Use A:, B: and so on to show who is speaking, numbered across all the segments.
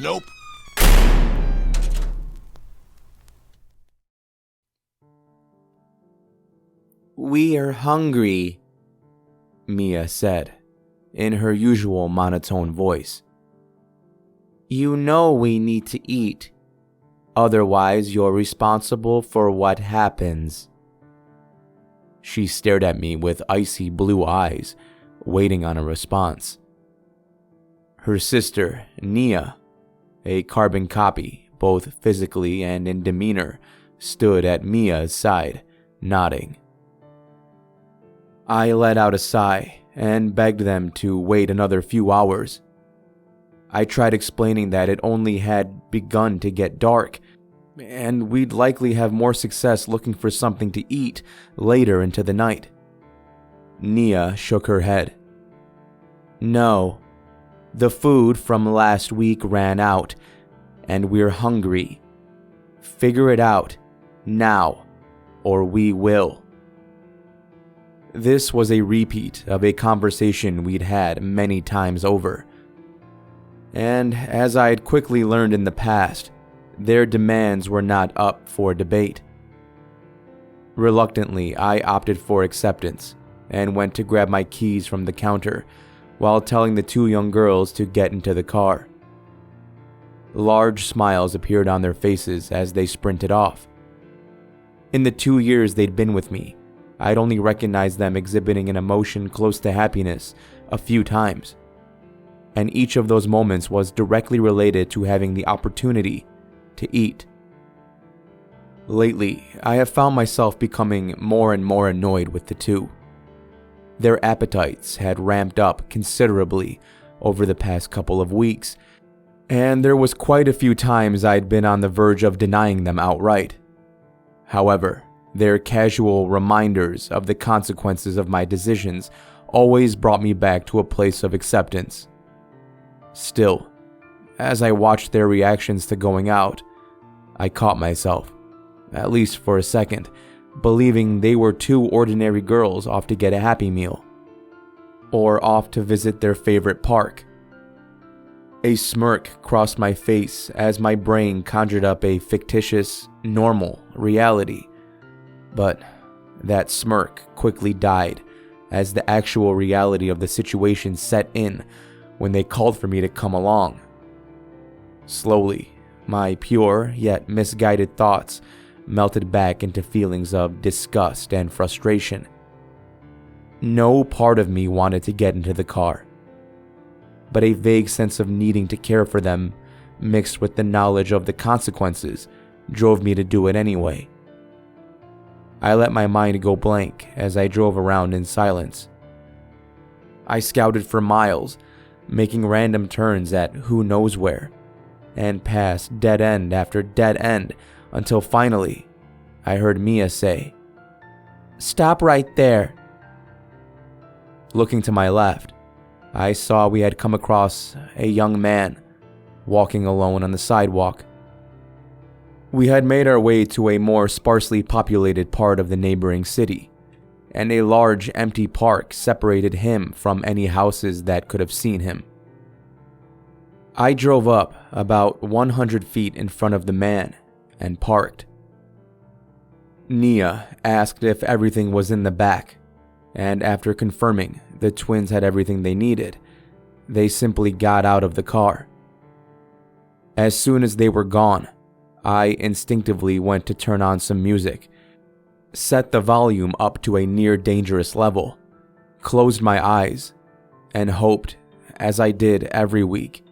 A: Nope.
B: We are hungry, Mia said, in her usual monotone voice. You know we need to eat. Otherwise, you're responsible for what happens. She stared at me with icy blue eyes, waiting on a response. Her sister, Nia, a carbon copy, both physically and in demeanor, stood at Mia's side, nodding. I let out a sigh and begged them to wait another few hours. I tried explaining that it only had begun to get dark, and we'd likely have more success looking for something to eat later into the night. Nia shook her head. No, the food from last week ran out, and we're hungry. Figure it out, now, or we will. This was a repeat of a conversation we'd had many times over. And as I had quickly learned in the past, their demands were not up for debate. Reluctantly, I opted for acceptance and went to grab my keys from the counter while telling the two young girls to get into the car. Large smiles appeared on their faces as they sprinted off. In the 2 years they'd been with me, I'd only recognized them exhibiting an emotion close to happiness a few times, and each of those moments was directly related to having the opportunity to eat. Lately, I have found myself becoming more and more annoyed with the two. Their appetites had ramped up considerably over the past couple of weeks, and there was quite a few times I'd been on the verge of denying them outright. However, their casual reminders of the consequences of my decisions always brought me back to a place of acceptance. Still, as I watched their reactions to going out, I caught myself, at least for a second, believing they were two ordinary girls off to get a Happy Meal, or off to visit their favorite park. A smirk crossed my face as my brain conjured up a fictitious, normal reality. But that smirk quickly died as the actual reality of the situation set in when they called for me to come along. Slowly, my pure yet misguided thoughts melted back into feelings of disgust and frustration. No part of me wanted to get into the car, but a vague sense of needing to care for them, mixed with the knowledge of the consequences, drove me to do it anyway. I let my mind go blank as I drove around in silence. I scouted for miles, making random turns at who knows where, and passed dead end after dead end until finally I heard Mia say, "Stop right there." Looking to my left, I saw we had come across a young man walking alone on the sidewalk. We had made our way to a more sparsely populated part of the neighboring city, and a large empty park separated him from any houses that could have seen him. I drove up about 100 feet in front of the man and parked. Nia asked if everything was in the back, and after confirming the twins had everything they needed, they simply got out of the car. As soon as they were gone, I instinctively went to turn on some music, set the volume up to a near dangerous level, closed my eyes, and hoped, as I did every week,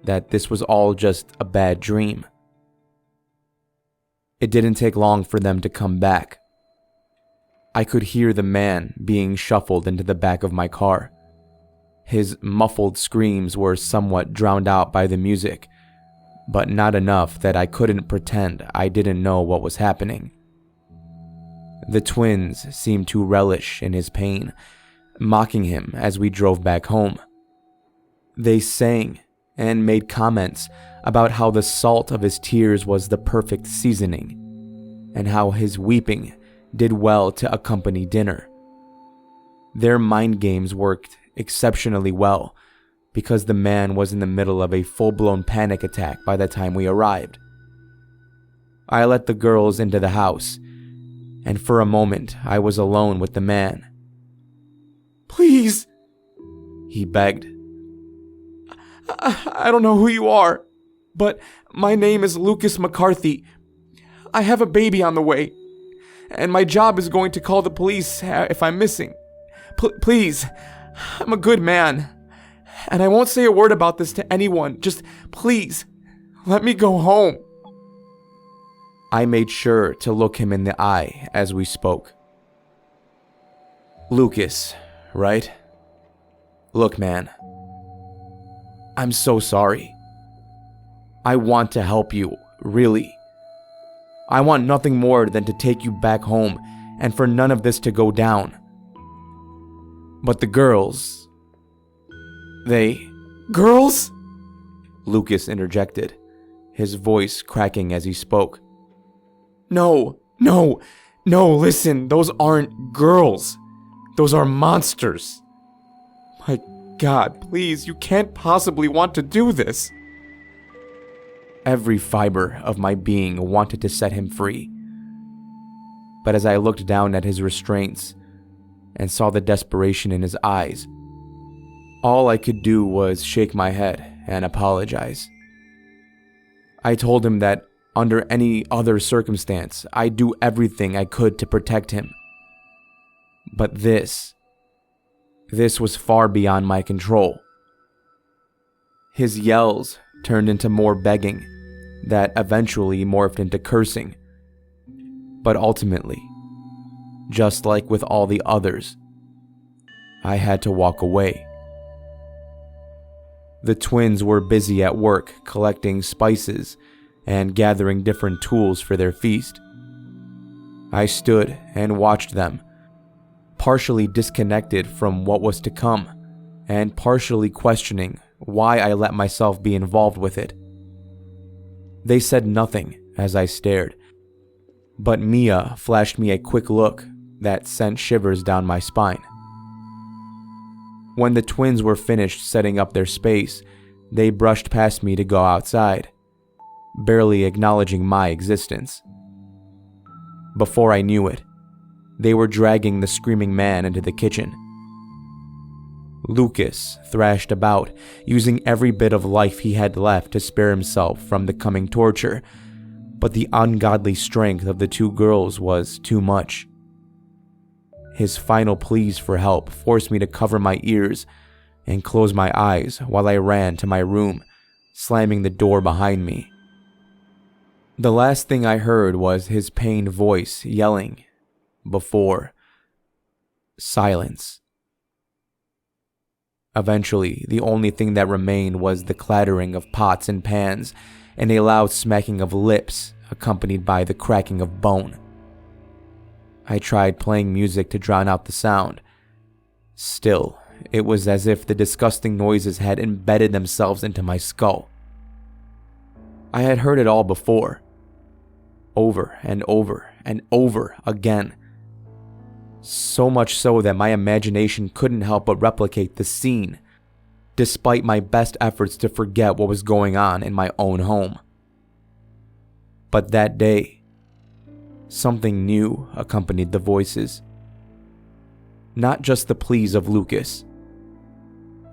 B: that this was all just a bad dream. It didn't take long for them to come back. I could hear the man being shuffled into the back of my car. His muffled screams were somewhat drowned out by the music, but not enough that I couldn't pretend I didn't know what was happening. The twins seemed to relish in his pain, mocking him as we drove back home. They sang and made comments about how the salt of his tears was the perfect seasoning, and how his weeping did well to accompany dinner. Their mind games worked exceptionally well, because the man was in the middle of a full-blown panic attack by the time we arrived. I let the girls into the house, and for a moment I was alone with the man. "Please," he begged. I don't know who you are, but my name is Lucas McCarthy. I have a baby on the way, and my job is going to call the police if I'm missing. Please, I'm a good man, and I won't say a word about this to anyone. Just please, let me go home." I made sure to look him in the eye as we spoke. "Lucas, right? Look, man, I'm so sorry. I want to help you, really. I want nothing more than to take you back home and for none of this to go down. But the girls, Girls?" Lucas interjected, his voice cracking as he spoke. No, listen, those aren't girls. Those are monsters. My God, please, you can't possibly want to do this." Every fiber of my being wanted to set him free. But as I looked down at his restraints and saw the desperation in his eyes, all I could do was shake my head and apologize. I told him that under any other circumstance, I'd do everything I could to protect him. But this was far beyond my control. His yells turned into more begging that eventually morphed into cursing. But ultimately, just like with all the others, I had to walk away. The twins were busy at work collecting spices and gathering different tools for their feast. I stood and watched them, partially disconnected from what was to come, and partially questioning why I let myself be involved with it. They said nothing as I stared, but Mia flashed me a quick look that sent shivers down my spine. When the twins were finished setting up their space, they brushed past me to go outside, barely acknowledging my existence. Before I knew it, they were dragging the screaming man into the kitchen. Lucas thrashed about, using every bit of life he had left to spare himself from the coming torture, but the ungodly strength of the two girls was too much. His final pleas for help forced me to cover my ears and close my eyes while I ran to my room, slamming the door behind me. The last thing I heard was his pained voice yelling before silence. Eventually, the only thing that remained was the clattering of pots and pans and a loud smacking of lips accompanied by the cracking of bone. I tried playing music to drown out the sound. Still, it was as if the disgusting noises had embedded themselves into my skull. I had heard it all before, over and over and over again. So much so that my imagination couldn't help but replicate the scene, despite my best efforts to forget what was going on in my own home. But that day, something new accompanied the voices. Not just the pleas of Lucas,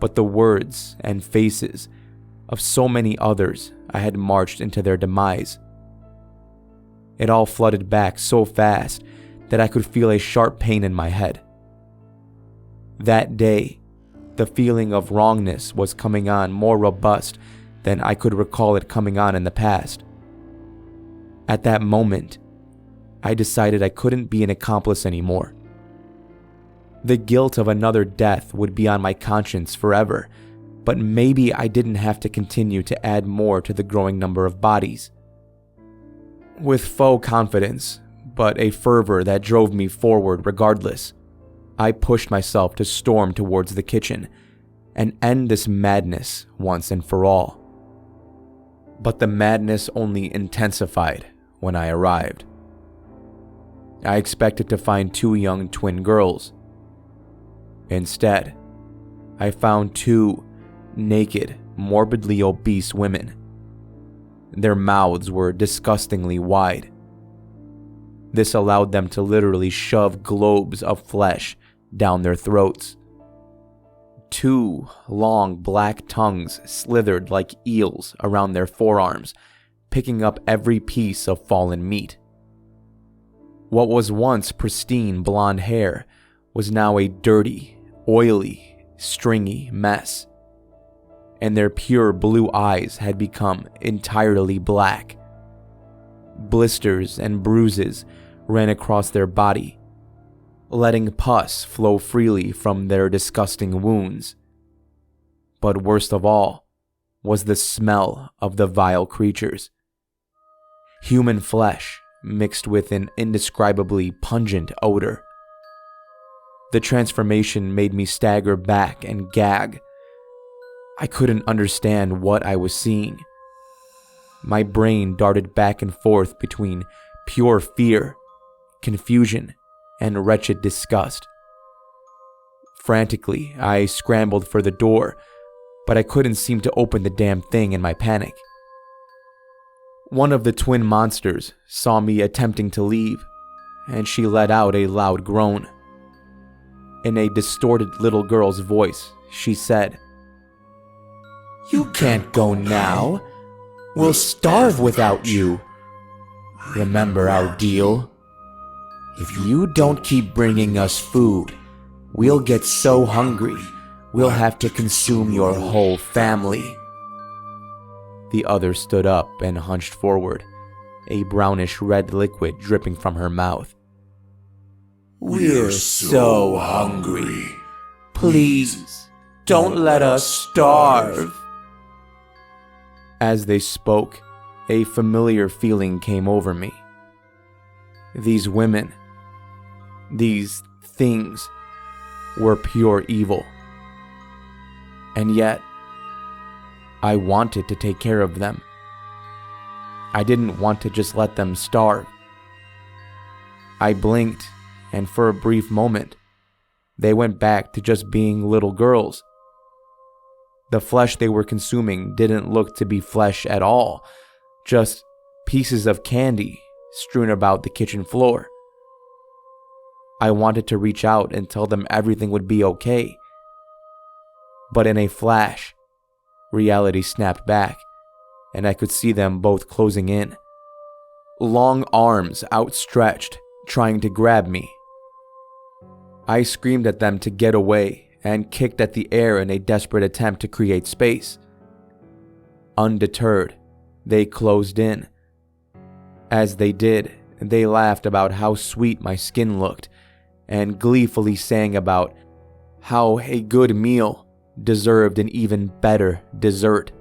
B: but the words and faces of so many others I had marched into their demise. It all flooded back so fast that I could feel a sharp pain in my head. That day, the feeling of wrongness was coming on more robust than I could recall it coming on in the past. At that moment, I decided I couldn't be an accomplice anymore. The guilt of another death would be on my conscience forever, but maybe I didn't have to continue to add more to the growing number of bodies. With faux confidence, but a fervor that drove me forward regardless, I pushed myself to storm towards the kitchen and end this madness once and for all. But the madness only intensified when I arrived. I expected to find two young twin girls. Instead, I found two naked, morbidly obese women. Their mouths were disgustingly wide. This allowed them to literally shove globes of flesh down their throats. 2 long black tongues slithered like eels around their forearms, picking up every piece of fallen meat. What was once pristine blonde hair was now a dirty, oily, stringy mess, and their pure blue eyes had become entirely black. Blisters and bruises ran across their body, letting pus flow freely from their disgusting wounds. But worst of all was the smell of the vile creatures. Human flesh mixed with an indescribably pungent odor. The transformation made me stagger back and gag. I couldn't understand what I was seeing. My brain darted back and forth between pure fear, confusion, and wretched disgust. Frantically, I scrambled for the door, but I couldn't seem to open the damn thing in my panic. One of the twin monsters saw me attempting to leave, and she let out a loud groan. In a distorted little girl's voice, she said, "You can't go now. We'll starve without you. Remember our deal? If you don't keep bringing us food, we'll get so hungry, we'll have to consume your whole family." The other stood up and hunched forward, a brownish red liquid dripping from her mouth. "We're so hungry. Please, don't let us starve." As they spoke, a familiar feeling came over me. These women, these things, were pure evil. And yet, I wanted to take care of them. I didn't want to just let them starve. I blinked, and for a brief moment, they went back to just being little girls. The flesh they were consuming didn't look to be flesh at all, just pieces of candy strewn about the kitchen floor. I wanted to reach out and tell them everything would be okay. But in a flash, reality snapped back, and I could see them both closing in. Long arms outstretched, trying to grab me. I screamed at them to get away and kicked at the air in a desperate attempt to create space. Undeterred, they closed in. As they did, they laughed about how sweet my skin looked and gleefully sang about how a good meal deserved an even better dessert.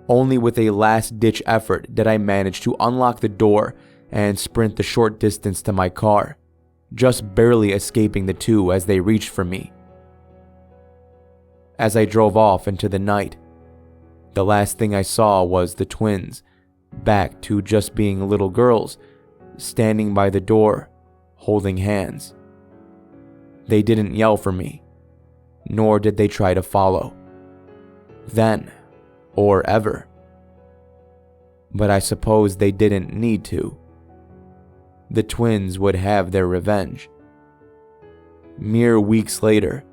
B: Only with a last-ditch effort did I manage to unlock the door and sprint the short distance to my car, just barely escaping the two as they reached for me. As I drove off into the night, the last thing I saw was the twins, back to just being little girls, standing by the door, holding hands. They didn't yell for me, nor did they try to follow. Then, or ever. But I suppose they didn't need to. The twins would have their revenge. Mere weeks later,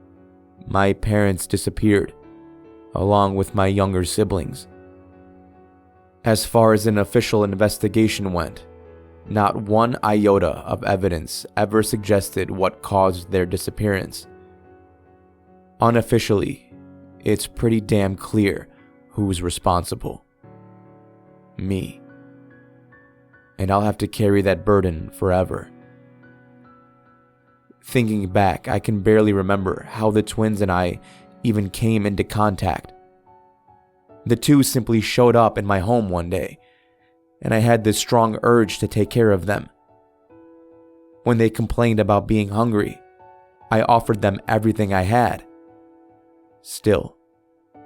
B: my parents disappeared, along with my younger siblings. As far as an official investigation went, not one iota of evidence ever suggested what caused their disappearance. Unofficially, it's pretty damn clear who's responsible. Me. And I'll have to carry that burden forever. Thinking back, I can barely remember how the twins and I even came into contact. The two simply showed up in my home one day, and I had this strong urge to take care of them. When they complained about being hungry, I offered them everything I had. Still,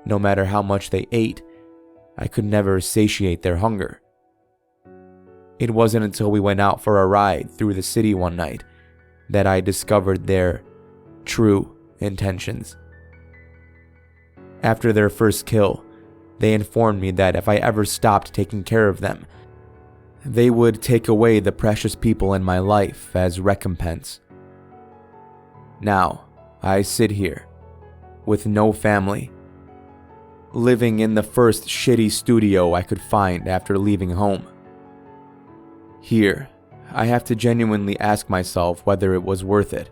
B: no matter how much they ate, I could never satiate their hunger. It wasn't until we went out for a ride through the city one night that I discovered their true intentions. After their first kill, they informed me that if I ever stopped taking care of them, they would take away the precious people in my life as recompense. Now, I sit here, with no family, living in the first shitty studio I could find after leaving home. Here, I have to genuinely ask myself whether it was worth it.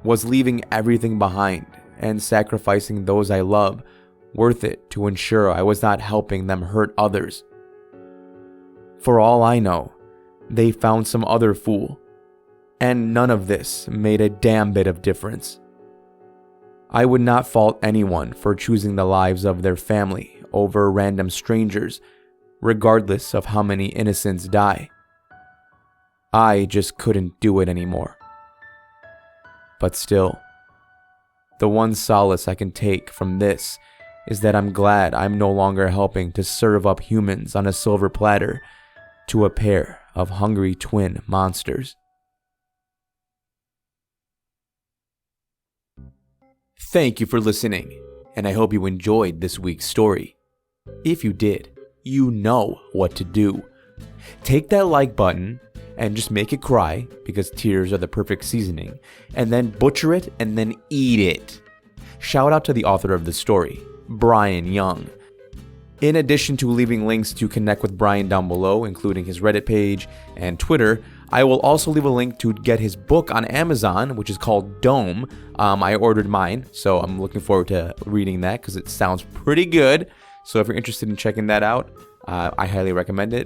B: Was leaving everything behind and sacrificing those I love worth it to ensure I was not helping them hurt others? For all I know, they found some other fool, and none of this made a damn bit of difference. I would not fault anyone for choosing the lives of their family over random strangers, regardless of how many innocents die. I just couldn't do it anymore. But still, the one solace I can take from this is that I'm glad I'm no longer helping to serve up humans on a silver platter to a pair of hungry twin monsters. Thank you for listening, and I hope you enjoyed this week's story. If you did, you know what to do. Take that like button and just make it cry, because tears are the perfect seasoning, and then butcher it and then eat it. Shout out to the author of the story, Bryan Young. In addition to leaving links to connect with Bryan down below, including his Reddit page and Twitter, I will also leave a link to get his book on Amazon, which is called Dome. I ordered mine, so I'm looking forward to reading that because it sounds pretty good. So if you're interested in checking that out, I highly recommend it.